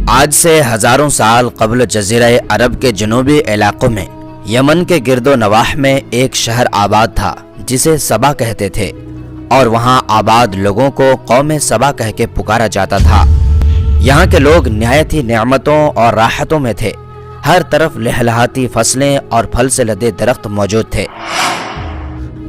آج سے ہزاروں سال قبل جزیرہ عرب کے جنوبی علاقوں میں یمن کے گرد و نواح میں ایک شہر آباد تھا جسے سبا کہتے تھے، اور وہاں آباد لوگوں کو قوم سبا کہہ کے پکارا جاتا تھا۔ یہاں کے لوگ نہایت ہی نعمتوں اور راحتوں میں تھے، ہر طرف لہلہاتی فصلیں اور پھل سے لدے درخت موجود تھے،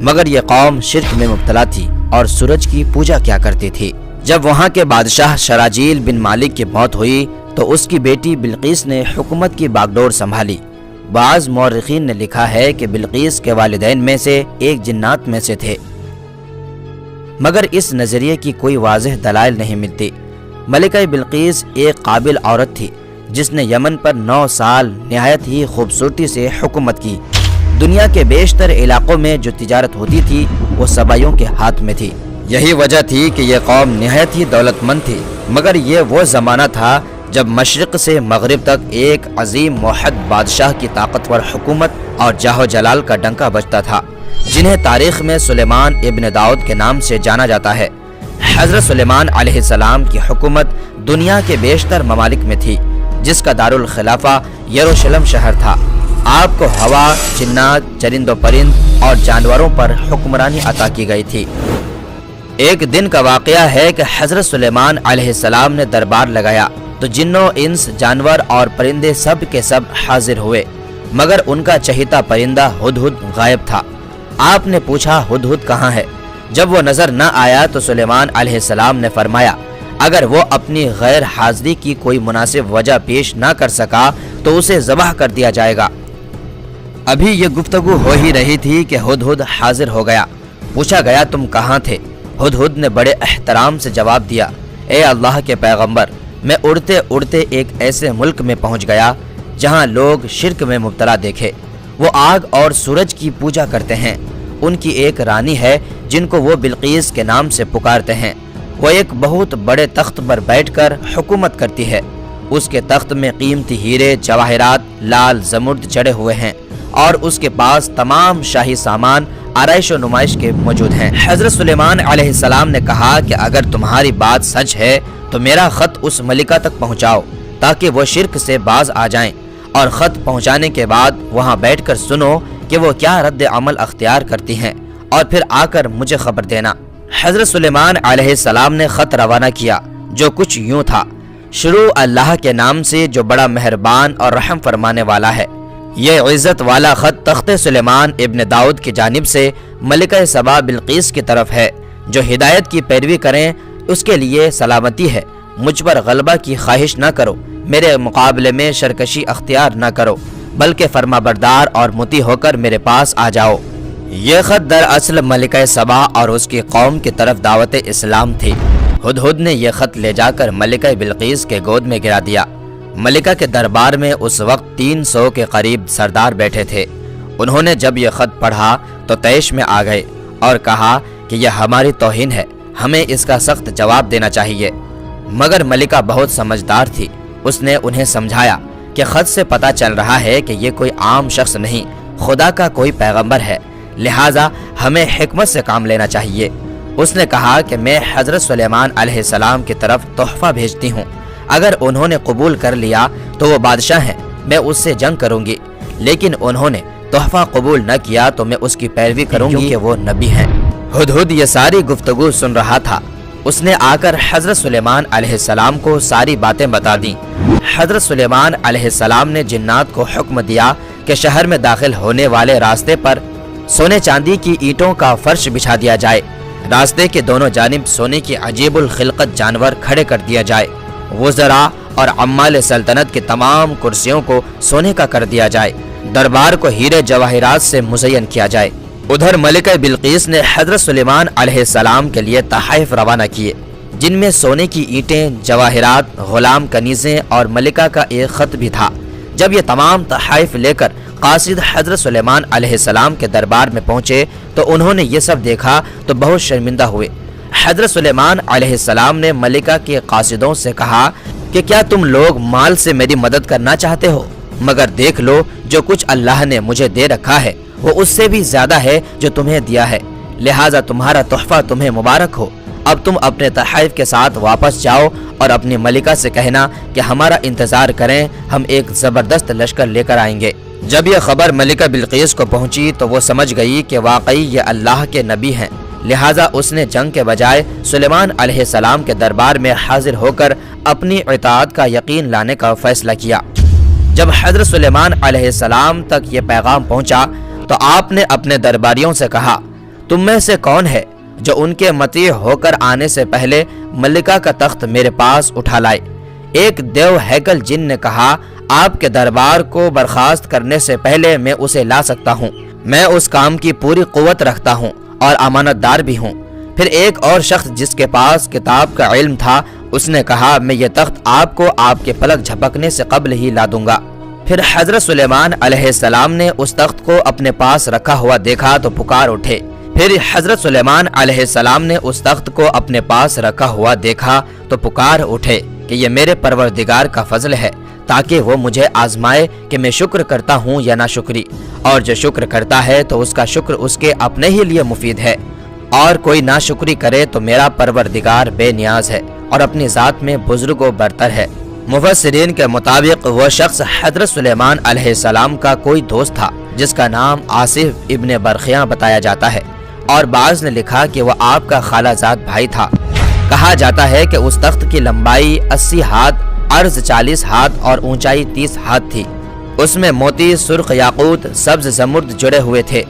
مگر یہ قوم شرک میں مبتلا تھی اور سورج کی پوجا کیا کرتی تھی۔ جب وہاں کے بادشاہ شراجیل بن مالک کی موت ہوئی تو اس کی بیٹی بلقیس نے حکومت کی باگڈور سنبھالی۔ بعض مورخین نے لکھا ہے کہ بلقیس کے والدین میں سے ایک جنات میں سے تھے، مگر اس نظریے کی کوئی واضح دلائل نہیں ملتی۔ ملکہ بلقیس ایک قابل عورت تھی جس نے یمن پر 9 سال نہایت ہی خوبصورتی سے حکومت کی۔ دنیا کے بیشتر علاقوں میں جو تجارت ہوتی تھی وہ سبائیوں کے ہاتھ میں تھی۔ یہی وجہ تھی کہ یہ قوم نہایت ہی دولت مند تھی، مگر یہ وہ زمانہ تھا جب مشرق سے مغرب تک ایک عظیم موحد بادشاہ کی طاقتور حکومت اور جاہ و جلال کا ڈنکا بجتا تھا، جنہیں تاریخ میں سلیمان ابن داؤد کے نام سے جانا جاتا ہے۔ حضرت سلیمان علیہ السلام کی حکومت دنیا کے بیشتر ممالک میں تھی، جس کا دارالخلافہ یروشلم شہر تھا۔ آپ کو ہوا، جنات، چرند و پرند اور جانوروں پر حکمرانی عطا کی گئی تھی۔ ایک دن کا واقعہ ہے کہ حضرت سلیمان علیہ السلام نے دربار لگایا تو جنوں، انس، جانور اور پرندے سب کے سب حاضر ہوئے، مگر ان کا چہیتا پرندہ ہدہد غائب تھا۔ آپ نے پوچھا ہدہد کہاں ہے؟ جب وہ نظر نہ آیا تو سلیمان علیہ السلام نے فرمایا اگر وہ اپنی غیر حاضری کی کوئی مناسب وجہ پیش نہ کر سکا تو اسے ذبح کر دیا جائے گا۔ ابھی یہ گفتگو ہو ہی رہی تھی کہ ہدہد حاضر ہو گیا۔ پوچھا گیا تم کہاں تھے؟ ہدہد نے بڑے احترام سے جواب دیا، اے اللہ کے پیغمبر، میں اڑتے اڑتے ایک ایسے ملک میں پہنچ گیا جہاں لوگ شرک میں مبتلا دیکھے۔ وہ آگ اور سورج کی پوجا کرتے ہیں۔ ان کی ایک رانی ہے جن کو وہ بلقیس کے نام سے پکارتے ہیں۔ وہ ایک بہت بڑے تخت پر بیٹھ کر حکومت کرتی ہے۔ اس کے تخت میں قیمتی ہیرے، جواہرات، لال زمرد جڑے ہوئے ہیں، اور اس کے پاس تمام شاہی سامان آرائش و نمائش کے موجود ہیں۔ حضرت سلیمان علیہ السلام نے کہا کہ اگر تمہاری بات سچ ہے تو میرا خط اس ملکہ تک پہنچاؤ تاکہ وہ شرک سے باز آ جائیں، اور خط پہنچانے کے بعد وہاں بیٹھ کر سنو کہ وہ کیا رد عمل اختیار کرتی ہیں، اور پھر آ کر مجھے خبر دینا۔ حضرت سلیمان علیہ السلام نے خط روانہ کیا جو کچھ یوں تھا، شروع اللہ کے نام سے جو بڑا مہربان اور رحم فرمانے والا ہے۔ یہ عزت والا خط تخت سلیمان ابن داؤد کی جانب سے ملکہ سبا بلقیس کی طرف ہے۔ جو ہدایت کی پیروی کریں اس کے لیے سلامتی ہے۔ مجھ پر غلبہ کی خواہش نہ کرو، میرے مقابلے میں سرکشی اختیار نہ کرو، بلکہ فرما بردار اور مطیع ہو کر میرے پاس آ جاؤ۔ یہ خط دراصل ملکہ سبا اور اس کی قوم کی طرف دعوت اسلام تھی۔ ہدہد نے یہ خط لے جا کر ملکہ بلقیس کے گود میں گرا دیا۔ ملکہ کے دربار میں اس وقت 300 کے قریب سردار بیٹھے تھے۔ انہوں نے جب یہ خط پڑھا تو طیش میں آ گئے اور کہا کہ یہ ہماری توہین ہے، ہمیں اس کا سخت جواب دینا چاہیے۔ مگر ملکہ بہت سمجھدار تھی، اس نے انہیں سمجھایا کہ خط سے پتہ چل رہا ہے کہ یہ کوئی عام شخص نہیں، خدا کا کوئی پیغمبر ہے، لہٰذا ہمیں حکمت سے کام لینا چاہیے۔ اس نے کہا کہ میں حضرت سلیمان علیہ السلام کی طرف تحفہ بھیجتی ہوں، اگر انہوں نے قبول کر لیا تو وہ بادشاہ ہیں، میں اس سے جنگ کروں گی، لیکن انہوں نے تحفہ قبول نہ کیا تو میں اس کی پیروی کروں گی کہ وہ نبی ہیں۔ ہدہد یہ ساری گفتگو سن رہا تھا۔ اس نے آ کر حضرت سلیمان علیہ السلام کو ساری باتیں بتا دیں۔ حضرت سلیمان علیہ السلام نے جنات کو حکم دیا کہ شہر میں داخل ہونے والے راستے پر سونے چاندی کی اینٹوں کا فرش بچھا دیا جائے، راستے کے دونوں جانب سونے کی عجیب الخلقت جانور کھڑے کر دیا جائے، وزراء اور عمال سلطنت کی تمام کرسیوں کو سونے کا کر دیا جائے، دربار کو ہیرے جواہرات سے مزین کیا جائے۔ ادھر ملکہ بلقیس نے حضرت سلیمان علیہ السلام کے لیے تحائف روانہ کیے، جن میں سونے کی اینٹیں، جواہرات، غلام کنیزیں اور ملکہ کا ایک خط بھی تھا۔ جب یہ تمام تحائف لے کر قاصد حضرت سلیمان علیہ السلام کے دربار میں پہنچے تو انہوں نے یہ سب دیکھا تو بہت شرمندہ ہوئے۔ حضرت سلیمان علیہ السلام نے ملکہ کے قاصدوں سے کہا کہ کیا تم لوگ مال سے میری مدد کرنا چاہتے ہو؟ مگر دیکھ لو جو کچھ اللہ نے مجھے دے رکھا ہے وہ اس سے بھی زیادہ ہے جو تمہیں دیا ہے، لہٰذا تمہارا تحفہ تمہیں مبارک ہو۔ اب تم اپنے تحائف کے ساتھ واپس جاؤ اور اپنی ملکہ سے کہنا کہ ہمارا انتظار کریں، ہم ایک زبردست لشکر لے کر آئیں گے۔ جب یہ خبر ملکہ بلقیس کو پہنچی تو وہ سمجھ گئی کہ واقعی یہ اللہ کے نبی ہیں، لہٰذا اس نے جنگ کے بجائے سلیمان علیہ السلام کے دربار میں حاضر ہو کر اپنی اطاعت کا یقین لانے کا فیصلہ کیا۔ جب حضرت سلیمان علیہ السلام تک یہ پیغام پہنچا تو آپ نے اپنے درباریوں سے کہا، تم میں سے کون ہے جو ان کے مطیع ہو کر آنے سے پہلے ملکہ کا تخت میرے پاس اٹھا لائے؟ ایک دیو ہیکل جن نے کہا، آپ کے دربار کو برخاست کرنے سے پہلے میں اسے لا سکتا ہوں، میں اس کام کی پوری قوت رکھتا ہوں اور امانت دار بھی ہوں۔ پھر ایک اور شخص جس کے پاس کتاب کا علم تھا، اس نے کہا، میں یہ تخت آپ کو آپ کے پلک جھپکنے سے قبل ہی لا دوں گا۔ پھر حضرت سلیمان علیہ السلام نے اس تخت کو اپنے پاس رکھا ہوا دیکھا تو پکار اٹھے۔ پھر حضرت سلیمان علیہ السلام نے اس تخت کو اپنے پاس رکھا ہوا دیکھا تو پکار اٹھے کہ یہ میرے پروردگار کا فضل ہے، تاکہ وہ مجھے آزمائے کہ میں شکر کرتا ہوں یا ناشکری، اور جو شکر کرتا ہے تو اس کا شکر اس کے اپنے ہی لیے مفید ہے، اور کوئی ناشکری کرے تو میرا پروردگار بے نیاز ہے اور اپنی ذات میں بزرگ و برتر ہے۔ مفسرین کے مطابق وہ شخص حضرت سلیمان علیہ السلام کا کوئی دوست تھا جس کا نام آصف ابن برخیاں بتایا جاتا ہے، اور بعض نے لکھا کہ وہ آپ کا خالہ زاد بھائی تھا۔ کہا جاتا ہے کہ اس تخت کی لمبائی 80 ہاتھ، عرض 40 ہاتھ اور اونچائی 30 ہاتھ تھی۔ اس میں موتی، سرخ یاقوت، سبز زمرد جڑے ہوئے تھے۔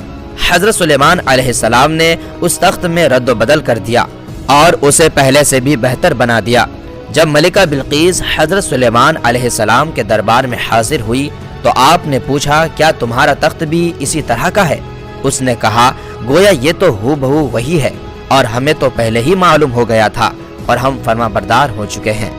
حضرت سلیمان علیہ السلام نے اس تخت میں رد و بدل کر دیا اور اسے پہلے سے بھی بہتر بنا دیا۔ جب ملکہ بلقیس حضرت سلیمان علیہ السلام کے دربار میں حاضر ہوئی تو آپ نے پوچھا، کیا تمہارا تخت بھی اسی طرح کا ہے؟ اس نے کہا، گویا یہ تو ہو بہو وہی ہے، اور ہمیں تو پہلے ہی معلوم ہو گیا تھا اور ہم فرما بردار ہو چکے ہیں۔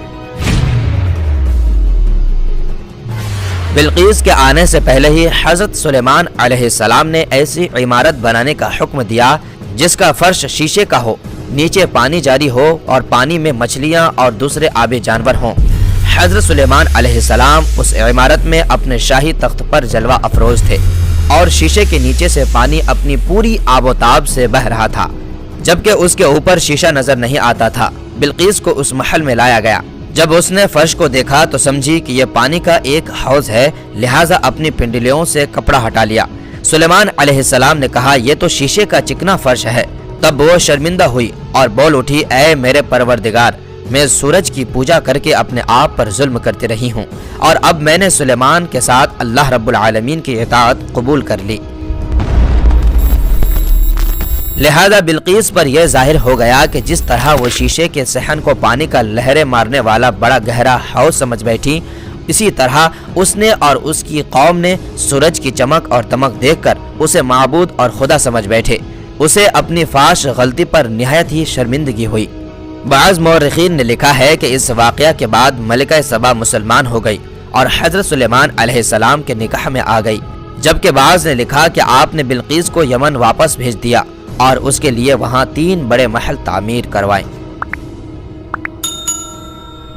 بلقیس کے آنے سے پہلے ہی حضرت سلیمان علیہ السلام نے ایسی عمارت بنانے کا حکم دیا جس کا فرش شیشے کا ہو، نیچے پانی جاری ہو اور پانی میں مچھلیاں اور دوسرے آبی جانور ہوں۔ حضرت سلیمان علیہ السلام اس عمارت میں اپنے شاہی تخت پر جلوہ افروز تھے، اور شیشے کے نیچے سے پانی اپنی پوری آب و تاب سے بہہ رہا تھا، جبکہ اس کے اوپر شیشہ نظر نہیں آتا تھا۔ بلقیس کو اس محل میں لایا گیا۔ جب اس نے فرش کو دیکھا تو سمجھی کہ یہ پانی کا ایک حوض ہے، لہٰذا اپنی پنڈلیوں سے کپڑا ہٹا لیا۔ سلیمان علیہ السلام نے کہا، یہ تو شیشے کا چکنا فرش ہے۔ تب وہ شرمندہ ہوئی اور بول اٹھی، اے میرے پروردگار، میں سورج کی پوجا کر کے اپنے آپ پر ظلم کرتی رہی ہوں، اور اب میں نے سلیمان کے ساتھ اللہ رب العالمین کی اطاعت قبول کر لی۔ لہذا بلقیس پر یہ ظاہر ہو گیا کہ جس طرح وہ شیشے کے صحن کو پانی کا لہریں مارنے والا بڑا گہرا حوض سمجھ بیٹھی، اسی طرح اس نے اور اس کی قوم نے سورج کی چمک اور دمک دیکھ کر اسے معبود اور خدا سمجھ بیٹھے۔ اسے اپنی فاش غلطی پر نہایت ہی شرمندگی ہوئی۔ بعض مورخین نے لکھا ہے کہ اس واقعہ کے بعد ملکہ سبا مسلمان ہو گئی اور حضرت سلیمان علیہ السلام کے نکاح میں آ گئی، جبکہ بعض نے لکھا کہ آپ نے بلقیس کو یمن واپس بھیج دیا اور اس کے لیے وہاں 3 بڑے محل تعمیر کروائے۔